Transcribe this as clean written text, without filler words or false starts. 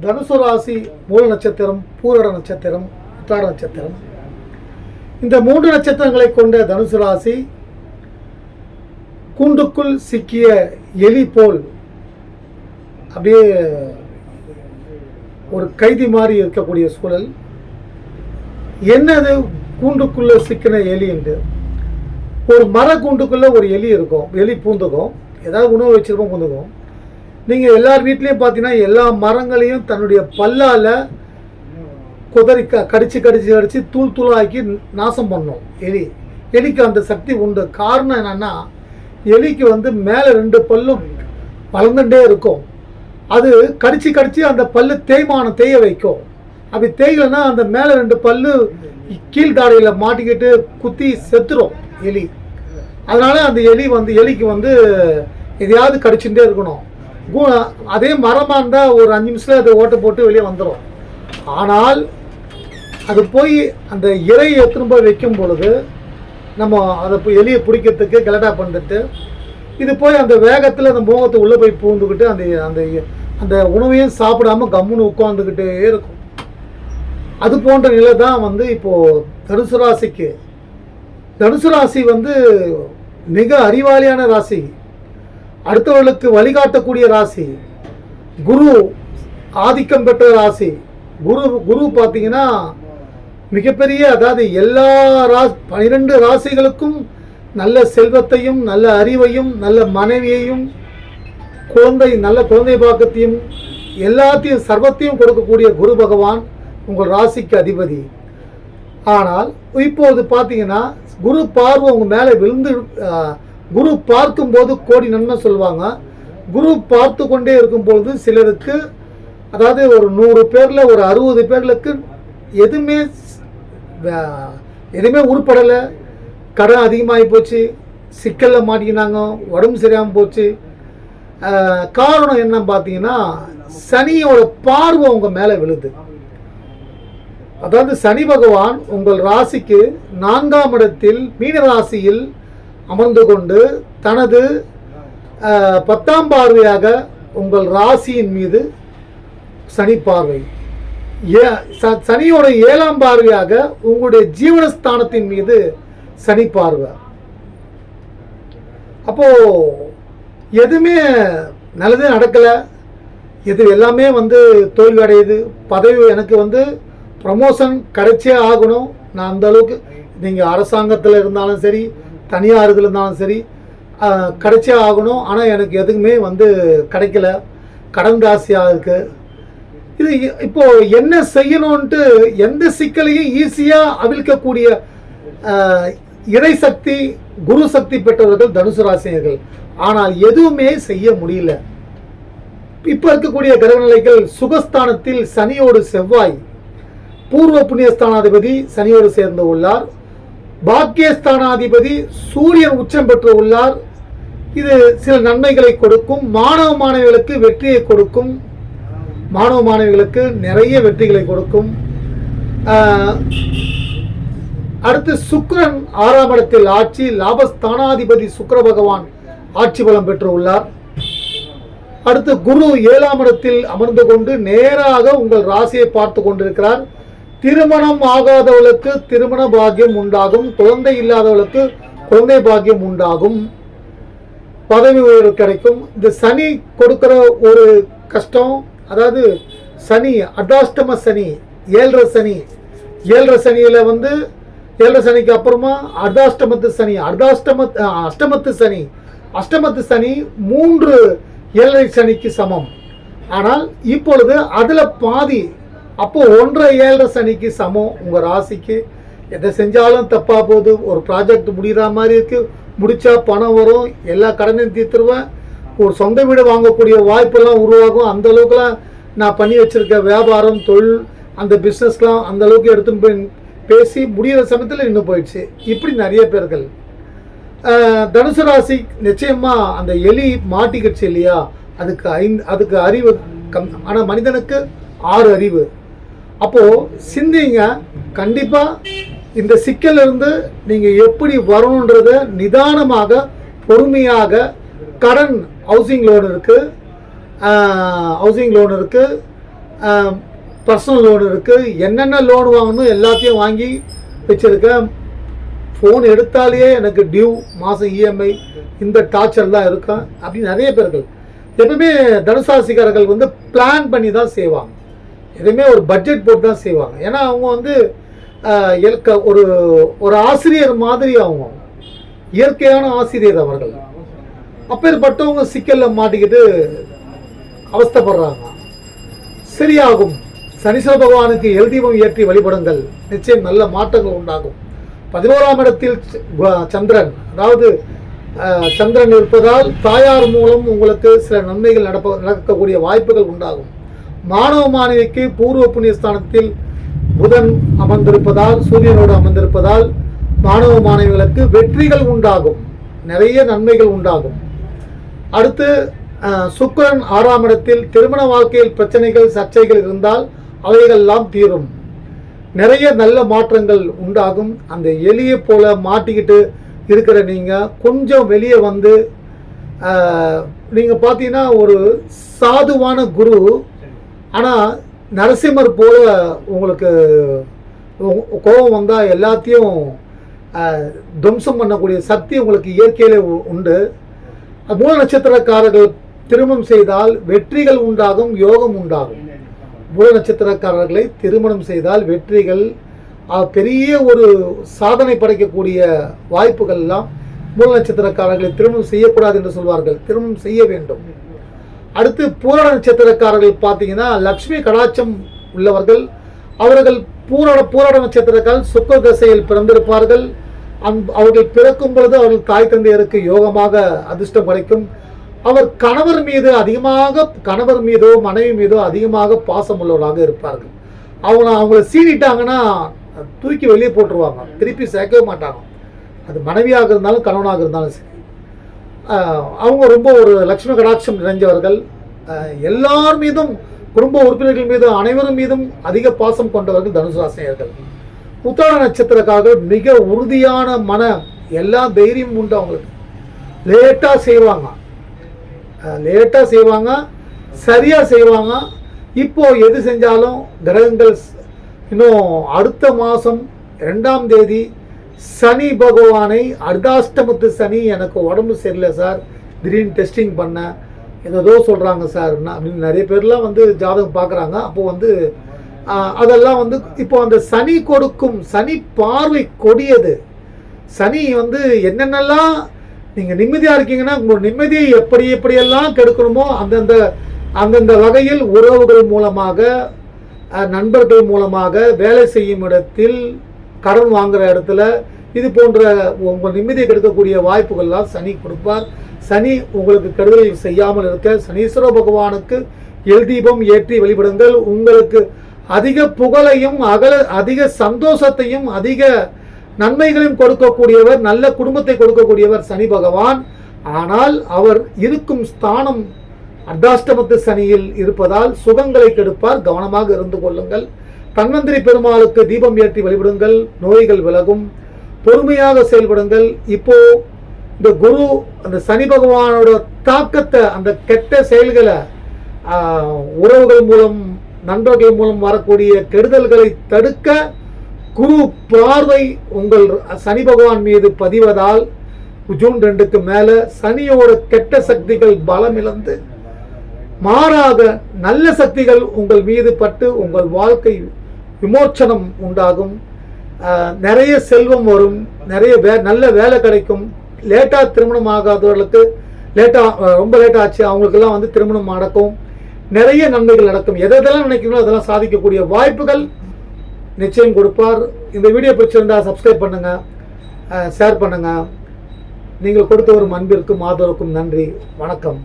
தனுசு ராசி மூல நட்சத்திரம், பூரட நட்சத்திரம், உத்திராட நட்சத்திரம். இந்த 3 நட்சத்திரங்களை கொண்ட தனுசு ராசி கூண்டுக்குள் சிக்கிய எலி போல் அப்படியே ஒரு கைதி மாதிரி இருக்கக்கூடிய சூழல். என்னது கூண்டுக்குள்ள சிக்கின எலி என்று? ஒரு மர கூண்டுக்குள்ள ஒரு எலி இருக்கும், எலி பூந்துக்கும், ஏதாவது உணவு வச்சிருக்கோம், பூந்துக்கும். நீங்கள் எல்லார் வீட்லேயும் பார்த்தீங்கன்னா எல்லா மரங்களையும் தன்னுடைய பல்லால் குதறி கடிச்சு தூள் தூளாக்கி நாசம் பண்ணும் எலி. எலிக்கு அந்த சக்தி உண்டு. காரணம் என்னென்னா, எலிக்கு மேலே 2 பல்லும் வளர்ந்துட்டே இருக்கும். அது கடிச்சு அந்த பல்லு தேய வைக்கும். அப்படி தேயலைன்னா அந்த மேலே 2 பல்லு கீழ்தாடையில் மாட்டிக்கிட்டு குத்தி செத்துரும் எலி. அதனால அந்த எலிக்கு எதையாவது கடிச்சுட்டே இருக்கணும். அதே மரமாக இருந்தால் ஒரு 5 நிமிஷத்தில் அதை ஓட்ட போட்டு வெளியே வந்துடும். ஆனால் அது போய் அந்த இறையை எடுத்துன்னு போய் வைக்கும் பொழுது நம்ம அதை எலியை பிடிக்கிறதுக்கு கலட்டா பண்ணிட்டு இது போய் அந்த வேகத்தில் அந்த மோகத்தை உள்ளே போய் பூந்துக்கிட்டு அந்த அந்த அந்த உணவையும் சாப்பிடாமல் கம்முன்னு உட்காந்துக்கிட்டே இருக்கும். அது போன்ற நிலை தான் இப்போது தனுசு ராசிக்கு. தனுசு ராசி மிக அறிவாளியான ராசி, அடுத்தவர்களுக்கு வழிகாட்டக்கூடிய ராசி, குரு ஆதிக்கம் பெற்ற ராசி. குரு பார்த்தீங்கன்னா மிகப்பெரிய, அதாவது எல்லா 12 ராசிகளுக்கும் நல்ல செல்வத்தையும் நல்ல அறிவையும் நல்ல மனைவியையும் நல்ல குழந்தை பாக்கத்தையும் எல்லாத்தையும் சர்வத்தையும் கொடுக்கக்கூடிய குரு பகவான் உங்கள் ராசிக்கு அதிபதி. ஆனால் இப்போது பார்த்தீங்கன்னா குரு பார்வை உங்கள் மேலே விழுந்து, குரு பார்க்கும்போது கோடி நன்மை சொல்லுவாங்க. குரு பார்த்து கொண்டே இருக்கும்பொழுது சிலருக்கு, அதாவது ஒரு 100 பேரில் ஒரு 60 பேர்களுக்கு எதுவுமே உருப்படலை, கடன் அதிகமாகி போச்சு, சிக்கலில் மாட்டிக்கினாங்க, உடம்பு சரியாமல் போச்சு. காரணம் என்ன பார்த்தீங்கன்னா, சனியோட பார்வை உங்கள் மேலே விழுது. அதாவது சனி பகவான் உங்கள் ராசிக்கு 4ஆம் இடத்தில் மீன ராசியில் அமர்ந்து கொண்டு தனது 10ஆம் பார்வையாக உங்கள் ராசியின் மீது சனி பார்வை, சனியோட 7ஆம் பார்வையாக உங்களுடைய ஜீவனஸ்தானத்தின் மீது சனி பார்வை. அப்போ எதுவுமே நல்லதே நடக்கலை, இது எல்லாமே தோல்வி அடையுது. பதவி எனக்கு ப்ரமோஷன் கிடைச்சே ஆகணும், நான் அந்த அளவுக்கு, நீங்கள் அரசாங்கத்தில் இருந்தாலும் சரி தனியார் இதில் இருந்தாலும் சரி கிடைச்சே ஆகணும். ஆனால் எனக்கு எதுவுமே கிடைக்கல, கடன் ராசியாக இருக்குது. இது இப்போது என்ன செய்யணும்ன்ட்டு எந்த சிக்கலையும் ஈஸியாக அவிழ்க்கக்கூடிய இறை சக்தி, குரு சக்தி பெற்றவர்கள் தனுசு ராசியர்கள். ஆனால் எதுவுமே செய்ய முடியல. இப்போ இருக்கக்கூடிய கிரகநிலைகள், சுகஸ்தானத்தில் சனியோடு செவ்வாய், பூர்வ புண்ணியஸ்தானாதிபதி சனியோடு சேர்ந்து உள்ளார். பாக்கியஸ்தானாதிபதி சூரியன் உச்சம் பெற்று உள்ளார். இது சில நன்மைகளை கொடுக்கும். மாணவிகளுக்கு வெற்றியை கொடுக்கும். மாணவிகளுக்கு நிறைய வெற்றிகளை கொடுக்கும். அடுத்து சுக்கிரன் 6ஆம் இடத்தில் ஆட்சி, லாபஸ்தானாதிபதி சுக்கிர பகவான் ஆட்சி பலம் பெற்று உள்ளார். அடுத்து குரு 7ஆம் இடத்தில் அமர்ந்து கொண்டு நேராக உங்கள் ராசியை பார்த்து கொண்டிருக்கிறார். திருமணம் ஆகாதவர்களுக்கு திருமண பாக்கியம் உண்டாகும், குழந்தை இல்லாதவர்களுக்கு குழந்தை பாக்கியம் உண்டாகும், பதவி உயர்வு கிடைக்கும். இந்த சனி கொடுக்கிற ஒரு கஷ்டம், அதாவது சனி அர்த்தாஷ்டம சனி, 7.5 சனி, 7.5 சனியில் 7.5 சனிக்கு அப்புறமா அர்த்தாஷ்டமத்து சனி, அஷ்டமத்து சனி, அஷ்டமத்து சனி 3 7.5 சனிக்கு சமம். ஆனால் இப்பொழுது அதில் பாதி, அப்போ 1.5 7.5 சனிக்கு சமம். உங்கள் ராசிக்கு எதை செஞ்சாலும் தப்பாக போகுது, ஒரு ப்ராஜெக்ட் முடிகிற மாதிரி இருக்குது, முடித்தா பணம் வரும், எல்லா கடனையும் தீர்த்துருவேன், ஒரு சொந்த வீடு வாங்கக்கூடிய வாய்ப்பெல்லாம் உருவாகும். அந்த அளவுக்குலாம் நான் பண்ணி வச்சுருக்க வியாபாரம் தொழில் அந்த பிஸ்னஸ்லாம் அந்த அளவுக்கு எடுத்துன்னு போய் பேசி முடிகிற சமயத்தில் இன்னும் போயிடுச்சு. இப்படி நிறைய பேர்கள். தனுசு ராசி நிச்சயமாக அந்த எலி மாட்டிக்கிடுச்சு இல்லையா, அதுக்கு அறிவு ஆனால் மனிதனுக்கு 6 அறிவு. அப்போது சிந்திங்க, கண்டிப்பாக இந்த சிக்கலிருந்து நீங்கள் எப்படி வரணுன்றத நிதானமாக பொறுமையாக, கடன் ஹவுசிங் லோன் இருக்குது, பர்சனல் லோன் இருக்குது, என்னென்ன லோன் வாங்கணும் எல்லாத்தையும் வாங்கி வச்சுருக்கேன். ஃபோன் எடுத்தாலே எனக்கு டியூ, மாதம் இஎம்ஐ, இந்த டார்ச்சர் தான் இருக்கேன் அப்படின்னு நிறைய பேர்கள். எப்பவுமே தனுசாசிக்காரர்கள் வந்து பிளான் பண்ணி தான் செய்வாங்க, எதுவுமே ஒரு பட்ஜெட் போட்டு தான் செய்வாங்க. ஏன்னா அவங்க வந்து ஒரு ஒரு ஆசிரியர் மாதிரி, அவங்க இயற்கையான ஆசிரியர் அவர்கள். அப்பேற்பட்டவங்க சிக்கலில் மாட்டிக்கிட்டு அவஸ்தைப்படுறாங்க. சரியாகும். சனீஸ்வர பகவானுக்கு எல்தீபம் ஏற்றி வழிபடுங்கள், நிச்சயம் நல்ல மாற்றங்கள் உண்டாகும். 11ஆம் இடத்தில் சந்திரன், அதாவது சந்திரன் இருப்பதால் தாயார் மூலம் உங்களுக்கு சில நன்மைகள் நடக்கக்கூடிய வாய்ப்புகள் உண்டாகும். மாணவ மாணவிக்கு பூர்வ புண்ணியஸ்தானத்தில் புதன் அமர்ந்திருப்பதால், சூரியனோடு அமர்ந்திருப்பதால் மாணவ மாணவிகளுக்கு வெற்றிகள் உண்டாகும், நிறைய நன்மைகள் உண்டாகும். அடுத்து சுக்கிரன் 6ஆம் இடத்தில் திருமண வாழ்க்கையில் பிரச்சனைகள் சர்ச்சைகள் இருந்தால் அவைகளெல்லாம் தீரும், நிறைய நல்ல மாற்றங்கள் உண்டாகும். அந்த எலியை போல மாட்டிக்கிட்டு இருக்கிற நீங்கள் கொஞ்சம் வெளியே வந்து, நீங்கள் பார்த்தீங்கன்னா ஒரு சாதுவான குரு, ஆனால் நரசிம்மர் போல உங்களுக்கு கோபம் வந்தால் எல்லாத்தையும் துவம்சம் பண்ணக்கூடிய சக்தி உங்களுக்கு இயற்கையிலே உண்டு. மூல நட்சத்திரக்காரர்கள் திருமணம் செய்தால் வெற்றிகள் உண்டாகும், யோகம் உண்டாகும். மூல நட்சத்திரக்காரர்களை திருமணம் செய்தால் வெற்றிகள், பெரிய ஒரு சாதனை படைக்கக்கூடிய வாய்ப்புகள் எல்லாம். மூல நட்சத்திரக்காரர்களை திருமணம் செய்யக்கூடாது என்று சொல்வார்கள், திருமணம் செய்ய வேண்டும். அடுத்து பூரண நட்சத்திரக்காரர்கள் பார்த்தீங்கன்னா லக்ஷ்மி கடாட்சம் உள்ளவர்கள். அவர்கள் பூரண நட்சத்திரக்காரர்கள் சுக்க தசையில் பிறந்திருப்பார்கள். அவர்கள் பிறக்கும் பொழுது அவர்கள் தாய் தந்தையருக்கு யோகமாக அதிர்ஷ்டம் கிடைக்கும். அவர் கணவர் மீதோ மனைவி மீதோ அதிகமாக பாசம் உள்ளவர்களாக இருப்பார்கள். அவங்கள சீனிட்டாங்கன்னா தூக்கி வெளியே போட்டுருவாங்க, திருப்பி சேர்க்கவே மாட்டாங்க. அது மனைவியாக இருந்தாலும் கணவனாக இருந்தாலும் சரி. அவங்க ரொம்ப ஒரு லட்சுமி கடாட்சம் நிறைஞ்சவர்கள். எல்லார் மீதும், குடும்ப உறுப்பினர்கள் மீது, அனைவரும் மீதும் அதிக பாசம் கொண்டவர்கள் தனுசு ராசினியர்கள். உத்திராட நட்சத்திரக்காரர்கள் மிக உறுதியான மன, எல்லா தைரியம் உண்டு அவங்களுக்கு. லேட்டாக செய்வாங்க, சரியாக செய்வாங்க. இப்போ எது செஞ்சாலும் கிரகங்கள் இன்னும் அடுத்த மாதம் 2ஆம் தேதி சனி பகவானை, அர்த்தாஷ்டமத்து சனி, எனக்கு உடம்பு சரியில்லை சார், திடீர்னு டெஸ்டிங் பண்ணேன், ஏதோ சொல்கிறாங்க சார் அப்படின்னு நிறைய பேர்லாம் வந்து ஜாதகம் பார்க்குறாங்க. அப்போ வந்து அதெல்லாம் வந்து இப்போ அந்த சனி கொடுக்கும், சனி பார்வை கொடியது. சனி வந்து என்னென்னலாம் நீங்கள் நிம்மதியாக இருக்கீங்கன்னா உங்கள் நிம்மதியை எப்படியெல்லாம் கெடுக்கணுமோ அந்தந்த வகையில் உறவுகள் மூலமாக, நண்பர்கள் மூலமாக, வேலை செய்யும் இடத்தில், கடன் வாங்குகிற இடத்துல, இது போன்ற உங்கள் நிம்மதியை கெடுக்கக்கூடிய வாய்ப்புகள்லாம் சனி கொடுப்பார். சனி உங்களுக்கு கெடுதல் செய்யாமல் இருக்க சனீஸ்வர பகவானுக்கு எல்தீபம் ஏற்றி வழிபடுங்கள். உங்களுக்கு அதிக புகழையும் அதிக சந்தோஷத்தையும் அதிக நன்மைகளையும் கொடுக்கக்கூடியவர், நல்ல குடும்பத்தை கொடுக்கக்கூடியவர் சனி பகவான். ஆனால் அவர் இருக்கும் ஸ்தானம் அர்த்தாஷ்டமத்து சனியில் இருப்பதால் சுகங்களை கெடுப்பார், கவனமாக இருந்து கொள்ளுங்கள். தன்வந்திரி பெருமாளுக்கு தீபம் ஏற்றி வழிபடுங்கள், நோய்கள் விலகும். பொறுமையாக செயல்படுங்கள். இப்போ இந்த குரு, அந்த சனி பகவானோட தாக்கத்தை, அந்த கெட்ட செயல்களை, உறவுகள் மூலம், நண்பர்கள் மூலம் வரக்கூடிய கெடுதல்களை தடுக்க குரு பார்வை உங்கள் சனி பகவான் மீது பதிவதால் ஜூன் 2க்கு மேலே சனியோட கெட்ட சக்திகள் பலம் இழந்து மாறாக நல்ல சக்திகள் உங்கள் மீது பட்டு உங்கள் வாழ்க்கை விமோச்சனம் உண்டாகும். நிறைய செல்வம் வரும், நிறைய நல்ல வேலை கிடைக்கும். லேட்டாக திருமணம் ஆகாதவர்களுக்கு ரொம்ப லேட்டாக ஆச்சு, அவங்களுக்கெல்லாம் வந்து திருமணம் நடக்கும். நிறைய நன்மைகள் நடக்கும். எதெல்லாம் நினைக்கிறீங்களோ அதெல்லாம் சாதிக்கக்கூடிய வாய்ப்புகள் நிச்சயம் கொடுப்பார். இந்த வீடியோ பிடிச்சிருந்தால் சப்ஸ்கிரைப் பண்ணுங்கள், ஷேர் பண்ணுங்கள். நீங்கள் கொடுத்த ஒரு அன்பிற்கும் ஆதரவுக்கும் நன்றி. வணக்கம்.